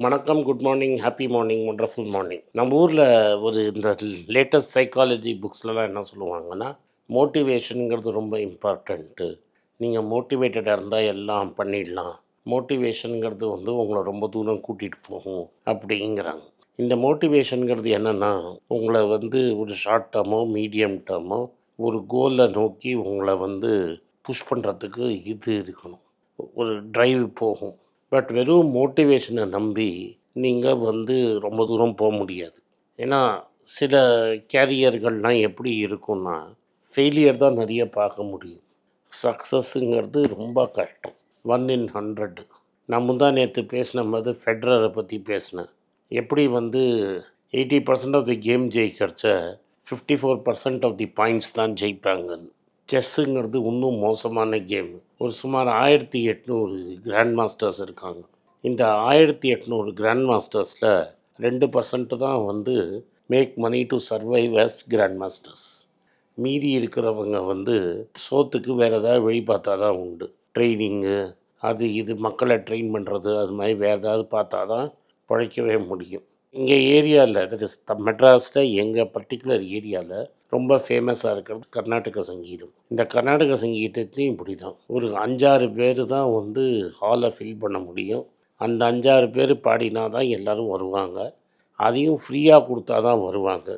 வணக்கம், good morning, happy morning, wonderful morning. நம்ம ஊரில் இந்த லேட்டஸ்ட் சைக்காலஜி புக்ஸ்லலாம் என்ன சொல்லுவாங்கன்னா, மோட்டிவேஷனுங்கிறது ரொம்ப இம்பார்ட்டண்ட்டு. நீங்கள் மோட்டிவேட்டடாக இருந்தால் எல்லாம் பண்ணிடலாம். மோட்டிவேஷனுங்கிறது உங்களை ரொம்ப தூரம் கூட்டிகிட்டு போகும் அப்படிங்கிறாங்க. இந்த மோட்டிவேஷனுங்கிறது என்னென்னா, உங்களை ஒரு ஷார்ட் டேர்மோ, மீடியம் டேர்மோ ஒரு கோலை நோக்கி உங்களை புஷ் பண்ணுறதுக்கு இது இருக்கணும். ஒரு டிரைவ் போகும். பட் வெறும் மோட்டிவேஷனை நம்பி நீங்கள் ரொம்ப தூரம் போக முடியாது. ஏன்னா சில கேரியர்கள்லாம் எப்படி இருக்கும்னா, ஃபெயிலியர் தான் நிறைய பார்க்க முடியும். சக்ஸஸ்ஸுங்கிறது ரொம்ப கஷ்டம். 1 in 100. நான் முந்தா நேற்று பேசின போது ஃபெடரரை பற்றி பேசினேன். எப்படி 80% ஆஃப் தி கேம் ஜெயிக்கிறச்ச 54% ஆஃப் தி பாயிண்ட்ஸ் தான் ஜெயிப்பாங்கன்னு. செஸ்ஸுங்கிறது இன்னும் மோசமான கேம். ஒரு சுமார் 1800 கிராண்ட் மாஸ்டர்ஸ் இருக்காங்க. இந்த 1800 கிராண்ட் மாஸ்டர்ஸில் 2% தான் make money to survive as grandmasters. மீதி இருக்கிறவங்க சோத்துக்கு வேறு ஏதாவது வழி பார்த்தா தான் உண்டு. ட்ரைனிங்கு, அது இது மக்களை ட்ரெயின் பண்ணுறது, அது மாதிரி வேறு ஏதாவது பார்த்தா தான் பிழைக்கவே முடியும். இங்கே ஏரியாவில், தட் இஸ் மெட்ராஸில் எங்கள் பர்டிகுலர் ஏரியாவில் ரொம்ப ஃபேமஸாக இருக்கிறது கர்நாடக சங்கீதம். இந்த கர்நாடக சங்கீதத்தையும் இப்படி தான். ஒரு 5-6 பேர் தான் ஹாலை ஃபில் பண்ண முடியும். அந்த 5-6 பேர் பாடினா தான் எல்லோரும் வருவாங்க. அதையும் ஃப்ரீயாக கொடுத்தா தான் வருவாங்க.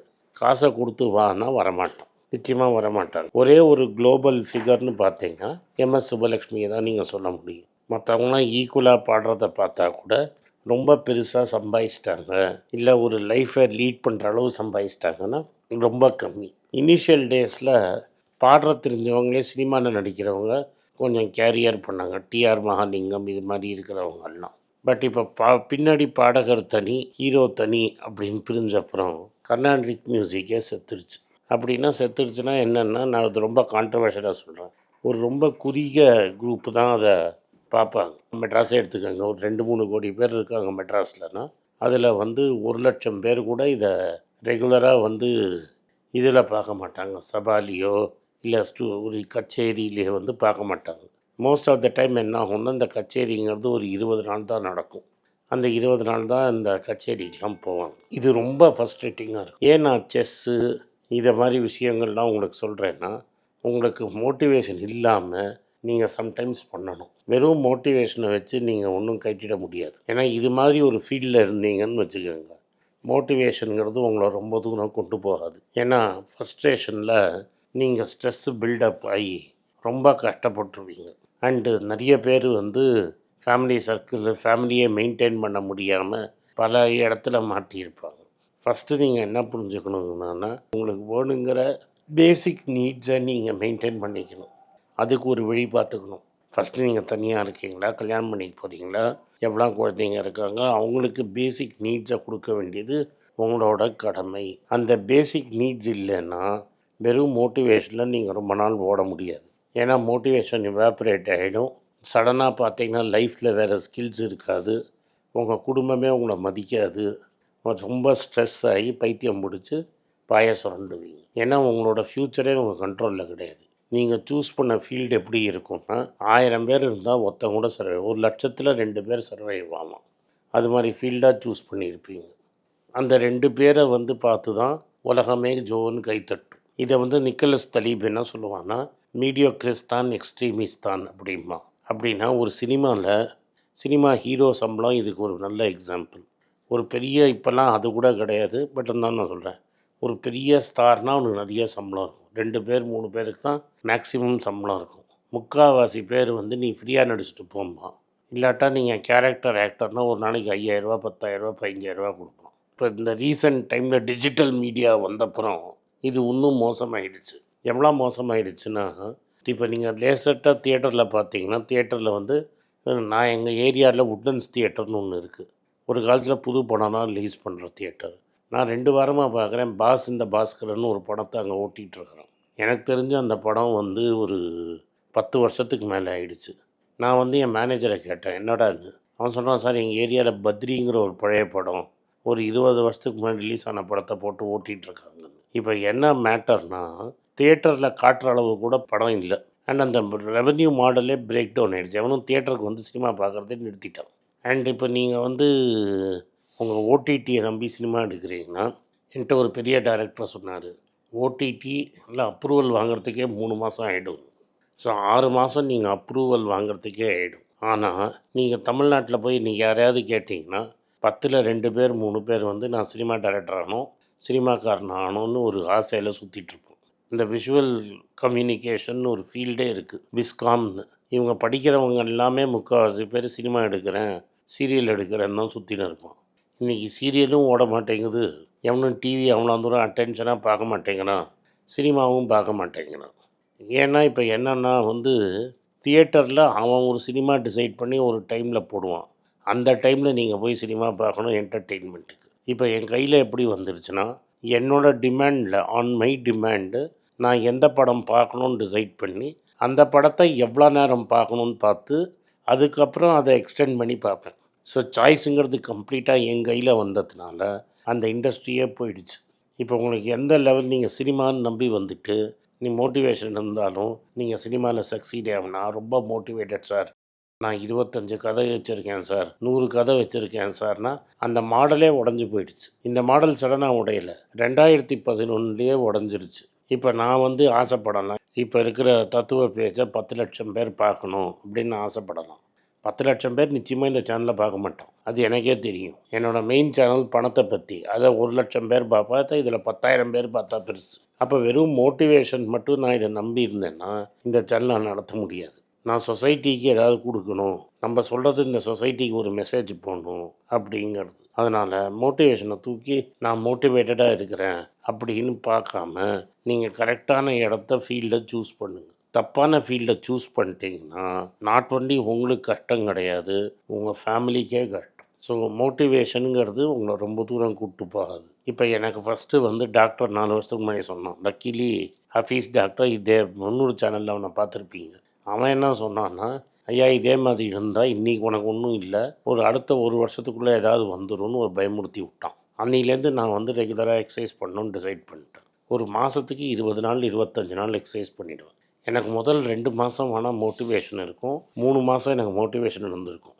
காசை கொடுத்து வான்னா வரமாட்டோம், நிச்சயமாக வரமாட்டாங்க. ஒரே ஒரு குளோபல் ஃபிகர்னு பார்த்தீங்கன்னா எம்எஸ் சுப்பலக்ஷ்மியை தான் நீங்கள் சொல்ல முடியும். மற்றவங்களாம் ஈக்குவலாக பாடுறத பார்த்தா கூட ரொம்ப பெருசாக சம்பாதிச்சிட்டாங்க, இல்லை ஒரு லைஃப்பை லீட் பண்ணுற அளவு சம்பாதிச்சிட்டாங்கன்னா ரொம்ப கம்மி. இனிஷியல் டேஸில் பாடுற தெரிஞ்சவங்களே சினிமாவில் நடிக்கிறவங்க கொஞ்சம் கேரியர் பண்ணாங்க. டிஆர் மகாலிங்கம் இது மாதிரி இருக்கிறவங்கெல்லாம். பட் இப்போ பின்னாடி பாடகர் தனி, ஹீரோ தனி அப்படின்னு பிரிஞ்சப்புறம் கர்நாடிக் மியூசிக்கே செத்துருச்சு. அப்படின்னா செத்துருச்சுன்னா என்னென்னா, நான் அது ரொம்ப கான்ட்ரவர்ஷியலாக சொல்கிறேன். ஒரு ரொம்ப குறுகிய குரூப்பு தான் அதை பார்ப்பாங்க. மெட்ராஸே எடுத்துக்கோங்க, ஒரு 2-3 கோடி பேர் இருக்காங்க மெட்ராஸ்லன்னா, அதில் 1,00,000 பேர் கூட இதை ரெகுலராக இதில் பார்க்க மாட்டாங்க. சபாலியோ இல்லை ஒரு கச்சேரியிலேயே பார்க்க மாட்டாங்க. மோஸ்ட் ஆஃப் த டைம் என்ன ஆகும்னா, இந்த கச்சேரிங்கிறது ஒரு 20 நாள் தான் நடக்கும். அந்த 20 நாள் தான் இந்த கச்சேரிக்கெலாம் போவாங்க. இது ரொம்ப ஃபஸ்ட்ரேட்டிங்காக இருக்கும். ஏன் நான் செஸ்ஸு இதை மாதிரி விஷயங்கள்லாம் உங்களுக்கு சொல்கிறேன்னா, உங்களுக்கு மோட்டிவேஷன் இல்லாமல் நீங்கள் சம்டைம்ஸ் பண்ணணும். வெறும் மோட்டிவேஷனை வச்சு நீங்கள் ஒன்றும் கட்டிட முடியாது. ஏன்னா இது மாதிரி ஒரு ஃபீல்டில் இருந்தீங்கன்னு வச்சுக்கோங்க, மோட்டிவேஷனுங்கிறது உங்களை ரொம்ப தூரம் கொண்டு போகாது. ஏன்னா ஃப்ரஸ்ட்ரேஷனில் நீங்கள் ஸ்ட்ரெஸ்ஸு பில்டப் ஆகி ரொம்ப கஷ்டப்பட்டுருவீங்க. அண்டு நிறைய பேர் ஃபேமிலி சர்க்கிள், ஃபேமிலியை மெயின்டைன் பண்ண முடியாமல் பல இடத்துல மாட்டியிருப்பாங்க. ஃபஸ்ட்டு நீங்கள் என்ன புரிஞ்சுக்கணுங்கன்னா, உங்களுக்கு வேணுங்கிற பேசிக் நீட்ஸை நீங்கள் மெயின்டைன் பண்ணிக்கணும். அதுக்கு ஒரு வழி பார்த்துக்கணும். ஃபஸ்ட்டு நீங்கள் தனியாக இருக்கீங்களா, கல்யாணம் பண்ணிக்க போகிறீங்களா, எவ்வளோ குழந்தைங்க இருக்காங்க, அவங்களுக்கு பேசிக் நீட்ஸை கொடுக்க வேண்டியது உங்களோட கடமை. அந்த பேசிக் நீட்ஸ் இல்லைன்னா வெறும் மோட்டிவேஷனில் நீங்கள் ரொம்ப நாள் ஓட முடியாது. ஏன்னா மோட்டிவேஷன் இவாப்ரேட் ஆகிடும். சடனாக பார்த்தீங்கன்னா லைஃப்பில் வேறு ஸ்கில்ஸ் இருக்காது. உங்கள் குடும்பமே உங்களை மதிக்காது. ரொம்ப ஸ்ட்ரெஸ் ஆகி பைத்தியம் பிடிச்சி பாய சுரண்டுவீங்க. ஏன்னா உங்களோட ஃப்யூச்சரே உங்கள் கண்ட்ரோலில் கிடையாது. நீங்கள் சூஸ் பண்ண ஃபீல்டு எப்படி இருக்கும்னா, 1000 பேர் இருந்தால் ஒருத்தங்க கூட சர்வைவ், 1,00,000ல் 2 பேர் சர்வைவ் ஆகலாம். அது மாதிரி ஃபீல்டாக சூஸ் பண்ணியிருப்பீங்க. அந்த 2 பேரை பார்த்து தான் உலகமே ஜோன்னு கைத்தட்டும். இதை நிக்கலஸ் தலீப் என்ன சொல்லுவான்னா, மீடியோக்ரிஸ்தான் எக்ஸ்ட்ரீமிஸ்தான் அப்படிமா. அப்படின்னா ஒரு சினிமா ஹீரோ சம்பளம் இதுக்கு ஒரு நல்ல எக்ஸாம்பிள். ஒரு பெரிய, இப்போல்லாம் அது கூட கிடையாது, பட் இருந்தாலும் நான் சொல்கிறேன், ஒரு பெரிய ஸ்டார்னால் அவனுக்கு நிறைய சம்பளம் இருக்கும். 2 பேர் 3 பேருக்கு தான் மேக்ஸிமம் சம்பளம் இருக்கும். முக்கால்வாசி பேர் நீ ஃப்ரீயாக நடிச்சுட்டு போம்பான். இல்லாட்டா நீங்கள் கேரக்டர் ஆக்டர்னால் ஒரு நாளைக்கு 5,000, 10,000, 15,000 கொடுப்பான். இப்போ இந்த ரீசன்ட் டைமில் டிஜிட்டல் மீடியா வந்தப்புறம் இது இன்னும் மோசமாயிடுச்சு. எவ்வளோ மோசமாயிடுச்சுன்னா, இப்போ நீங்கள் லேசட்டாக தியேட்டரில் பார்த்தீங்கன்னா, தியேட்டரில் நான் எங்கள் ஏரியாவில் உட்லண்ட்ஸ் தியேட்டர்னு ஒன்று இருக்குது. ஒரு காலத்தில் புது படம்லாம் ரிலீஸ் பண்ணுற தியேட்டர். நான் 2 வாரமாக பார்க்குறேன், பாஸ் இந்த பாஸ்கரன்னு ஒரு படத்தை அங்கே ஓட்டிகிட்ருக்குறேன். எனக்கு தெரிஞ்சு அந்த படம் ஒரு 10 வருஷத்துக்கு மேலே ஆயிடுச்சு. நான் என் மேனேஜரை கேட்டேன், என்னடான்னு. அவன் சொல்கிறான், சார் எங்கள் ஏரியாவில் பத்ரிங்கிற ஒரு பழைய படம் ஒரு 20 வருஷத்துக்கு முன்னாடி ரிலீஸ் ஆன படத்தை போட்டு ஓட்டிகிட்ருக்காங்க. இப்போ என்ன மேட்டர்னால், தியேட்டரில் காட்டுற அளவு கூட படம் இல்லை. அண்ட் அந்த ரெவன்யூ மாடலே பிரேக் டவுன் ஆகிடுச்சு. அவனும் தியேட்டருக்கு சினிமா பார்க்குறதே நிறுத்திட்டான். அண்ட் இப்போ நீங்கள் வந்து உங்கள் ஓடிடியை நம்பி சினிமா எடுக்கிறீங்கன்னா, என்கிட்ட ஒரு பெரிய டைரக்டர் சொன்னார், ஓடிடியில் அப்ரூவல் வாங்குறதுக்கே 3 மாதம் ஆகிடும். ஸோ 6 மாதம் நீங்கள் அப்ரூவல் வாங்குறதுக்கே ஆகிடும். ஆனால் நீங்கள் தமிழ்நாட்டில் போய் நீங்கள் யாரையாவது கேட்டிங்கன்னா 10ல் 2 பேர் 3 பேர் வந்து நான் சினிமா டைரக்டர் ஆகணும், சினிமாக்காரன் ஆகணும்னு ஒரு ஆசையில் சுற்றிட்டுருப்போம். இந்த விஷுவல் கம்யூனிகேஷன் ஒரு ஃபீல்டே இருக்குது, விஸ்காம்னு. இவங்க படிக்கிறவங்க எல்லாமே முக்கால்வாசி பேர் சினிமா எடுக்கிறேன், சீரியல் எடுக்கிறேன்னு தான் சுற்றின்னு இருப்பான். இன்றைக்கி சீரியலும் ஓட மாட்டேங்குது, எவனும் டிவி அவ்வளோ தூரம் அட்டென்ஷனாக பார்க்க மாட்டேங்கிறான், சினிமாவும் பார்க்க மாட்டேங்கிறான். ஏன்னா இப்போ என்னென்னா வந்து தியேட்டரில் அவன் ஒரு சினிமா டிசைட் பண்ணி ஒரு டைமில் போடுவான். அந்த டைமில் நீங்கள் போய் சினிமா பார்க்கணும் என்டர்டெயின்மெண்ட்டுக்கு. இப்போ என் கையில் எப்படி வந்துருச்சுன்னா, என்னோடய டிமாண்டில் ஆன் மை டிமாண்டு நான் எந்த படம் பார்க்கணுன்னு டிசைட் பண்ணி அந்த படத்தை எவ்வளோ நேரம் பார்க்கணுன்னு பார்த்து அதுக்கப்புறம் அதை எக்ஸ்டெண்ட் பண்ணி பார்ப்பேன். ஸோ சாய்ஸுங்கிறது கம்ப்ளீட்டாக என் கையில் வந்ததுனால அந்த இண்டஸ்ட்ரியே போயிடுச்சு. இப்போ உங்களுக்கு எந்த லெவல் நீங்கள் சினிமான்னு நம்பி வந்துட்டு நீ மோட்டிவேஷன் இருந்தாலும் நீங்கள் சினிமாவில் சக்சீட் ஆகணும்னா ரொம்ப மோட்டிவேட்டட் சார், நான் 25 கதை வச்சுருக்கேன் சார், 100 கதை வச்சுருக்கேன் சார்னா அந்த மாடலே உடஞ்சி போயிடுச்சு. இந்த மாடல் சடனாக உடையலை, 2011 உடஞ்சிருச்சு. இப்போ நான் வந்து ஆசைப்படலாம், இப்போ இருக்கிற தத்துவ பேச்சை 10 லட்சம் பேர் பார்க்கணும் அப்படின்னு ஆசைப்படலாம். 10 லட்சம் பேர் நிச்சயமாக இந்த சேனலில் பார்க்க மாட்டோம், அது எனக்கே தெரியும். என்னோடய மெயின் சேனல் பணத்தை பற்றி, அதை 1 லட்சம் பேர் பார்ப்பா, இதில் 10,000 பேர் பார்த்தா பெருசு. அப்போ வெறும் மோட்டிவேஷன் மட்டும் நான் இதை நம்பி இருந்தேன்னா இந்த சேனலை நடத்த முடியாது. நான் சொசைட்டிக்கு ஏதாவது கொடுக்கணும், நம்ம சொல்கிறது இந்த சொசைட்டிக்கு ஒரு மெசேஜ் போடணும் அப்படிங்கிறது. அதனால் மோட்டிவேஷனை தூக்கி நான் மோட்டிவேட்டடாக இருக்கிறேன் அப்படின்னு பார்க்காம நீங்கள் கரெக்டான இடத்த ஃபீல்டை சூஸ் பண்ணுங்கள். தப்பான ஃபீல்டை சூஸ் பண்ணிட்டீங்கன்னா நாட் ஒன்லி உங்களுக்கு கஷ்டம் கிடையாது, உங்கள் ஃபேமிலிக்கே கஷ்டம். ஸோ மோட்டிவேஷனுங்கிறது உங்களை ரொம்ப தூரம் கூப்பிட்டு போகாது. இப்போ எனக்கு ஃபஸ்ட்டு வந்து டாக்டர் 4 வருஷத்துக்கு முன்னாடி சொன்னான், லக்கிலி ஹஃபீஸ் டாக்டர், இதே 300 சேனலில் அவனை பார்த்துருப்பீங்க. அவன் என்ன சொன்னான்னா, ஐயா இதே மாதிரி இருந்தால் இன்றைக்கி உனக்கு ஒன்றும் இல்லை, ஒரு அடுத்த 1 வருஷத்துக்குள்ளே ஏதாவது வந்துடும்னு ஒரு பயமுறுத்தி விட்டான். அன்னிலேருந்து நான் வந்து ரெகுலராக எக்ஸசைஸ் பண்ணணும்னு டிசைட் பண்ணிட்டேன். ஒரு மாதத்துக்கு 20 நாள் 25 நாள் எக்ஸசைஸ் பண்ணிவிடுவேன். எனக்கு முதல் 2 மாதம் ஆனால் மோட்டிவேஷன் இருக்கும், 3 மாதம் எனக்கு மோட்டிவேஷன் இருந்திருக்கும்.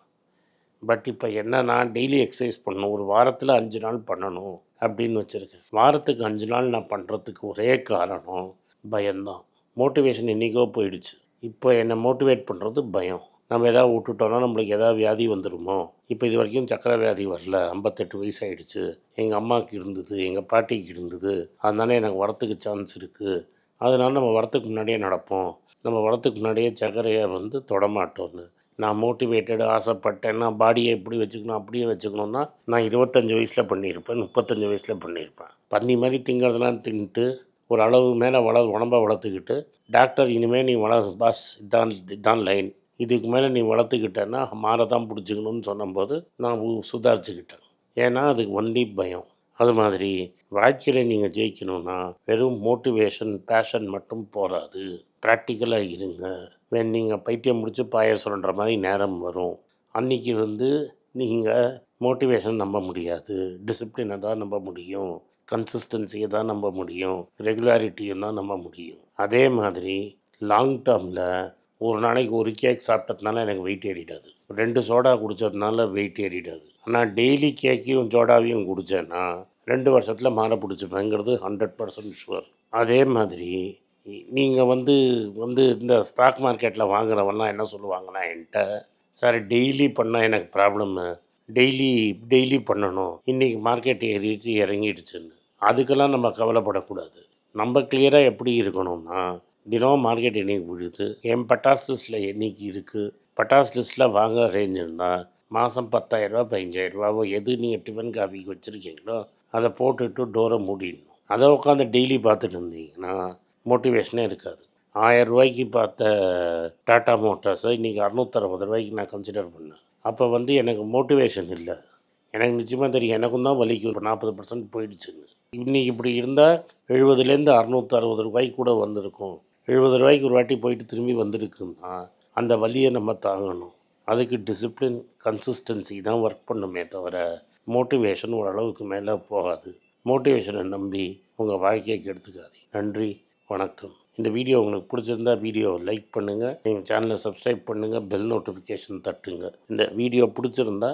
பட் இப்போ என்னன்னா டெய்லி எக்ஸசைஸ் பண்ணணும், ஒரு வாரத்தில் 5 நாள் பண்ணணும் அப்படின்னு வச்சுருக்கேன். வாரத்துக்கு 5 நாள் நான் பண்ணுறதுக்கு ஒரே காரணம் பயம்தான். மோட்டிவேஷன் என்றைக்கோ போயிடுச்சு. இப்போ என்னை மோட்டிவேட் பண்ணுறது பயம். நம்ம எதாவது விட்டுட்டோன்னா நம்மளுக்கு எதாவது வியாதி வந்துடுமோ. இப்போ இது வரைக்கும் சக்கரை வியாதி வரல, 58 வயசு ஆகிடுச்சு. எங்கள் அம்மாவுக்கு இருந்தது, எங்கள் பாட்டிக்கு இருந்தது, அதனால எனக்கு வரத்துக்கு சான்ஸ் இருக்குது. அதனால நம்ம வரத்துக்கு முன்னாடியே நடப்போம், நம்ம வரத்துக்கு முன்னாடியே சர்க்கரையை வந்து தொடமாட்டோன்னு நான் மோட்டிவேட்டடு ஆசைப்பட்டேன்னா பாடியை எப்படி வச்சுக்கணும் அப்படியே வச்சுக்கணுன்னா நான் 25 வயசில் பண்ணியிருப்பேன், 35 வயசில் பண்ணியிருப்பேன். பன்னி மாதிரி திங்கிறதுலாம் தின்ட்டு ஒரு அளவு மேலே உடம்பை வளர்த்துக்கிட்டு டாக்டர் இனிமேல் நீ பாஸ் இதான் லைன், இதுக்கு மேலே நீ வளர்த்துக்கிட்டேன்னா மாறதான் பிடிச்சிக்கணும்னு சொன்னபோது நான் சுதாரிச்சுக்கிட்டேன். ஏன்னா அதுக்கு ஒன்லி பயம். அது மாதிரி வாழ்க்கையில் நீங்கள் ஜெயிக்கணும்னா வெறும் மோட்டிவேஷன் பேஷன் மட்டும் போகாது, ப்ராக்டிக்கலாக இருங்க. நீங்கள் பைத்தியம் முடிச்சு பாய சொல்கிற மாதிரி நேரம் வரும், அன்றைக்கி வந்து நீங்கள் மோட்டிவேஷன் நம்ப முடியாது, டிசிப்ளினை தான் நம்ப முடியும், கன்சிஸ்டன்சியை தான் நம்ப முடியும், ரெகுலாரிட்டியை தான் நம்ப முடியும். அதே மாதிரி லாங் டேர்மில் ஒரு நாளைக்கு ஒரு கேக் சாப்பிட்டதுனால எனக்கு வெயிட் ஏறிடாது, 2 சோடா குடித்ததுனால வெயிட் ஏறிடாது. ஆனால் டெய்லி கேக்கையும் சோடாவையும் குடித்தேன்னா 2 வருஷத்தில் மாற பிடிச்சிப்பேங்கிறது 100% ஷுவர். அதே மாதிரி நீங்கள் வந்து இந்த ஸ்டாக் மார்க்கெட்டில் வாங்குறவன்லாம் என்ன சொல்லுவாங்கன்னா என்கிட்ட, சார் டெய்லி பண்ணால் எனக்கு ப்ராப்ளம்மு, டெய்லி பண்ணணும், இன்றைக்கி மார்க்கெட் ஏறிடுச்சு இறங்கிடுச்சுன்னு. அதுக்கெல்லாம் நம்ம கவலைப்படக்கூடாது. நம்ம கிளியராக எப்படி இருக்கணும்னா, தினம் மார்க்கெட் என்றைக்கு விழுது, என் பட்டாஸ் லிஸ்ட்டில் என்றைக்கு இருக்குது, பட்டாஸ் லிஸ்ட்டில் வாங்க ரேஞ்ச் இருந்தால் மாதம் 10,000 15,000 எது நீங்கள் டிஃபன் காஃபிக்கு வச்சுருக்கீங்களோ அதை போட்டுட்டு டோரை மூடிடணும். அதை உட்காந்து டெய்லி பார்த்துட்டு இருந்தீங்கன்னா மோட்டிவேஷனே இருக்காது. 1000 ரூபாய்க்கு பார்த்த டாட்டா மோட்டார்ஸை இன்றைக்கி 660 ரூபாய்க்கு நான் கன்சிடர் பண்ணேன். அப்போ வந்து எனக்கு மோட்டிவேஷன் இல்லை. எனக்கு நிச்சயமாக தெரியும் எனக்கும் தான் வலிக்கும், இப்போ 40% போயிடுச்சுன்னு. இன்றைக்கி இப்படி இருந்தால் 70லேருந்து 660 ரூபாய்க்கு கூட வந்திருக்கும். 70 ரூபாய்க்கு ஒரு வாட்டி போயிட்டு திரும்பி வந்திருக்குன்னா அந்த வலியை நம்ம தாங்கணும். அதுக்கு டிசிப்ளின் கன்சிஸ்டன்சி தான் ஒர்க் பண்ணுமே தவிர மோட்டிவேஷன் ஓரளவுக்கு மேலே போகாது. மோட்டிவேஷனை நம்பி உங்கள் வாழ்க்கையை கெடுத்துக்காதீங்க. நன்றி, வணக்கம். இந்த வீடியோ உங்களுக்கு பிடிச்சிருந்தா வீடியோவை லைக் பண்ணுங்கள், எங்கள் சேனலை சப்ஸ்கிரைப் பண்ணுங்கள், பெல் நோட்டிஃபிகேஷன் தட்டுங்க. இந்த வீடியோ பிடிச்சிருந்தா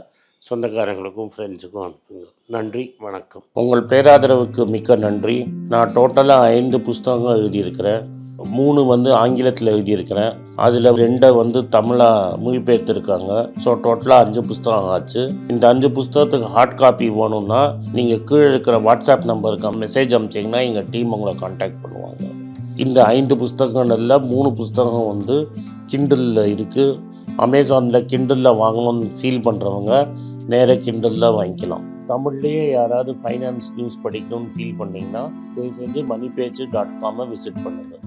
சொந்தக்காரங்களுக்கும் ஃப்ரெண்ட்ஸுக்கும் அனுப்புங்க. நன்றி, வணக்கம். உங்கள் பேராதரவுக்கு மிக்க நன்றி. நான் டோட்டலாக 5 புஸ்தகங்கள் எழுதியிருக்கிறேன். 3 ஆங்கிலத்தில் எழுதியிருக்கிறேன். அதில் 2 தமிழாக மொழிபெயர்த்துருக்காங்க. ஸோ டோட்டலாக 5 புஸ்தகம் ஆச்சு. இந்த 5 புஸ்தகத்துக்கு ஹார்ட் காப்பி வேணும்னா நீங்கள் கீழே இருக்கிற வாட்ஸ்அப் நம்பருக்கு மெசேஜ் அனுப்பிச்சிங்கன்னா எங்கள் டீம் உங்களை கான்டாக்ட் பண்ணுவாங்க. இந்த 5 புஸ்தகங்கள்ல 3 புஸ்தகம் கிண்டலில் இருக்குது. அமேசானில் கிண்டலில் வாங்கணும்னு ஃபீல் பண்ணுறவங்க நேராக கிண்டலில் வாங்கிக்கலாம். தமிழ்லேயே யாராவது ஃபைனான்ஸ் நியூஸ் படிக்கணும்னு ஃபீல் பண்ணிங்கன்னா தயவுசெஞ்சு moneypage.com விசிட் பண்ணுங்கள்.